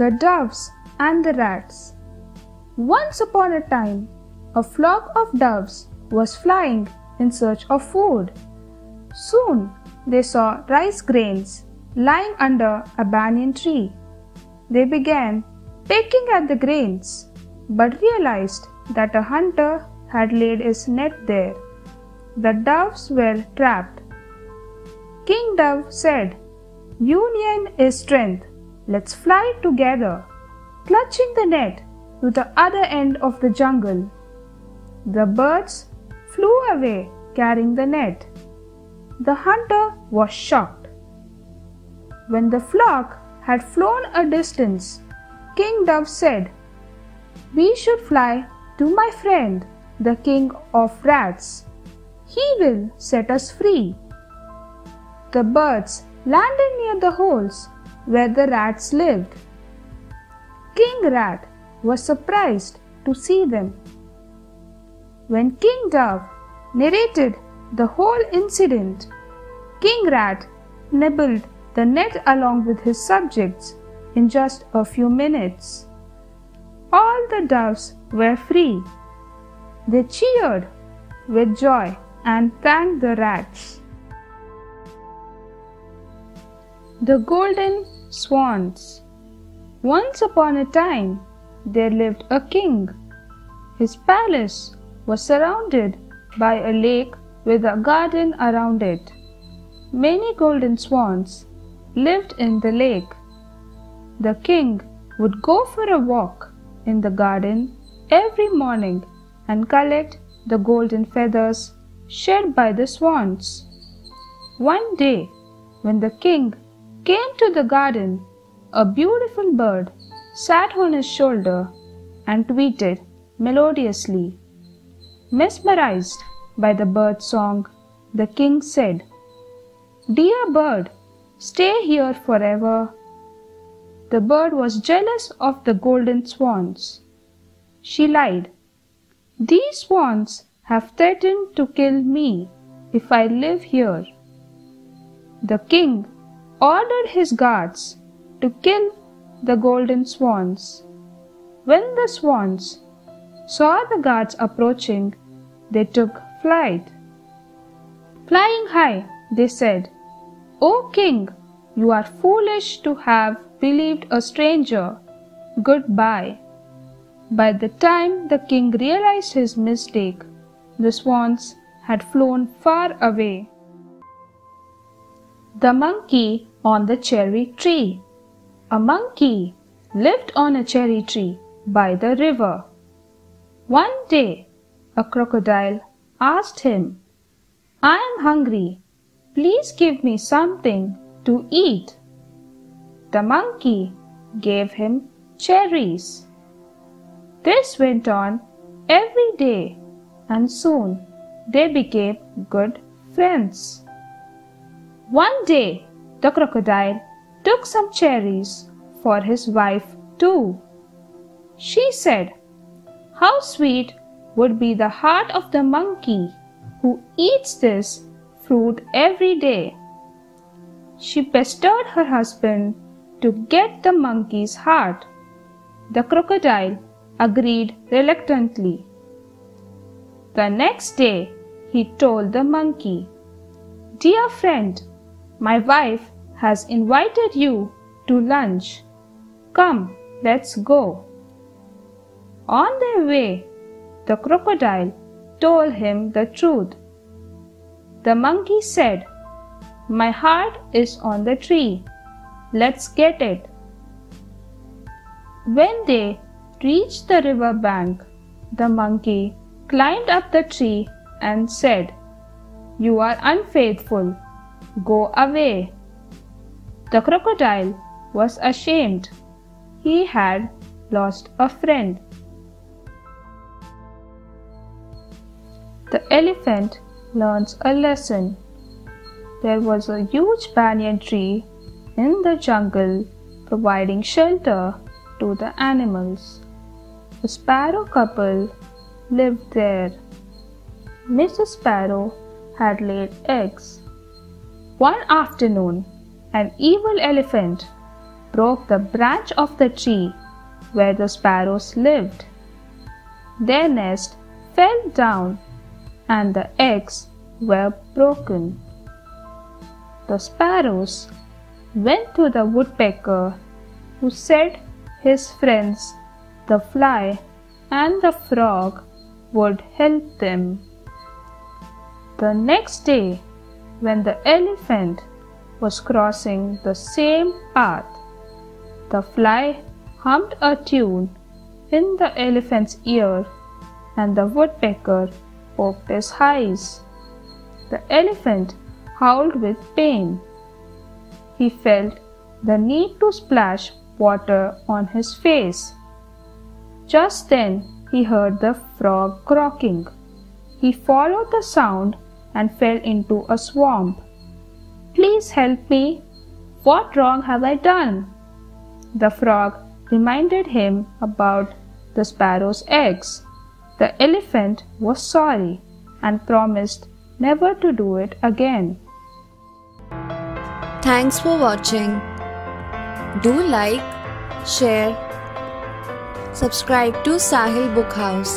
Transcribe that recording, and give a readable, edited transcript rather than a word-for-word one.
The Doves and the Rats. Once upon a time, a flock of doves was flying in search of food. Soon they saw rice grains lying under a banyan tree. They began pecking at the grains, but realized that a hunter had laid his net there. The doves were trapped. King Dove said, "Union is strength. Let's fly together." Clutching the net to the other end of the jungle, the birds flew away carrying the net. The hunter was shocked. When the flock had flown a distance, King Dove said, "We should fly to my friend, the king of rats. He will set us free." The birds landed near the holes where the rats lived. King Rat was surprised to see them. When King Dove narrated the whole incident, King Rat nibbled the net along with his subjects in just a few minutes. All the doves were free. They cheered with joy and thanked the rats. The Golden Swans. Once upon a time, there lived a king. His palace was surrounded by a lake with a garden around it. Many golden swans lived in the lake. The king would go for a walk in the garden every morning and collect the golden feathers shed by the swans. One day, when the king came to the garden, a beautiful bird sat on his shoulder and tweeted melodiously. Mesmerized by the bird's song, the king said, "Dear bird, stay here forever." The bird was jealous of the golden swans. She lied. "These swans have threatened to kill me if I live here." The king ordered his guards to kill the golden swans. When the swans saw the guards approaching, they took flight. Flying high, they said, "O king, you are foolish to have believed a stranger. Goodbye." By the time the king realized his mistake, the swans had flown far away. The Monkey on the Cherry Tree. A monkey lived on a cherry tree by the river. One day, a crocodile asked him, "I am hungry. Please give me something to eat." The monkey gave him cherries. This went on every day, and soon they became good friends. One day, the crocodile took some cherries for his wife too. She said, "How sweet would be the heart of the monkey who eats this fruit every day." She pestered her husband to get the monkey's heart. The crocodile agreed reluctantly. The next day, he told the monkey, "Dear friend, my wife has invited you to lunch. Come, let's go." On their way, the crocodile told him the truth. The monkey said, "My heart is on the tree. Let's get it." When they reached the river bank, the monkey climbed up the tree and said, "You are unfaithful. Go away." The crocodile was ashamed. He had lost a friend. The elephant learns a lesson. There was a huge banyan tree in the jungle providing shelter to the animals. A sparrow couple lived there. Mrs. Sparrow had laid eggs. One afternoon, an evil elephant broke the branch of the tree where the sparrows lived. Their nest fell down and the eggs were broken. The sparrows went to the woodpecker, who said his friends, the fly and the frog, would help them. The next day, when the elephant was crossing the same path, the fly hummed a tune in the elephant's ear, and the woodpecker poked his eyes. The elephant howled with pain. He felt the need to splash water on his face. Just then he heard the frog croaking. He followed the sound and fell into a swamp. "Please help me. What wrong have I done?" The frog reminded him about the sparrow's eggs. The elephant was sorry and promised never to do it again. Thanks for watching. Do like, share, subscribe to Sahil Book House.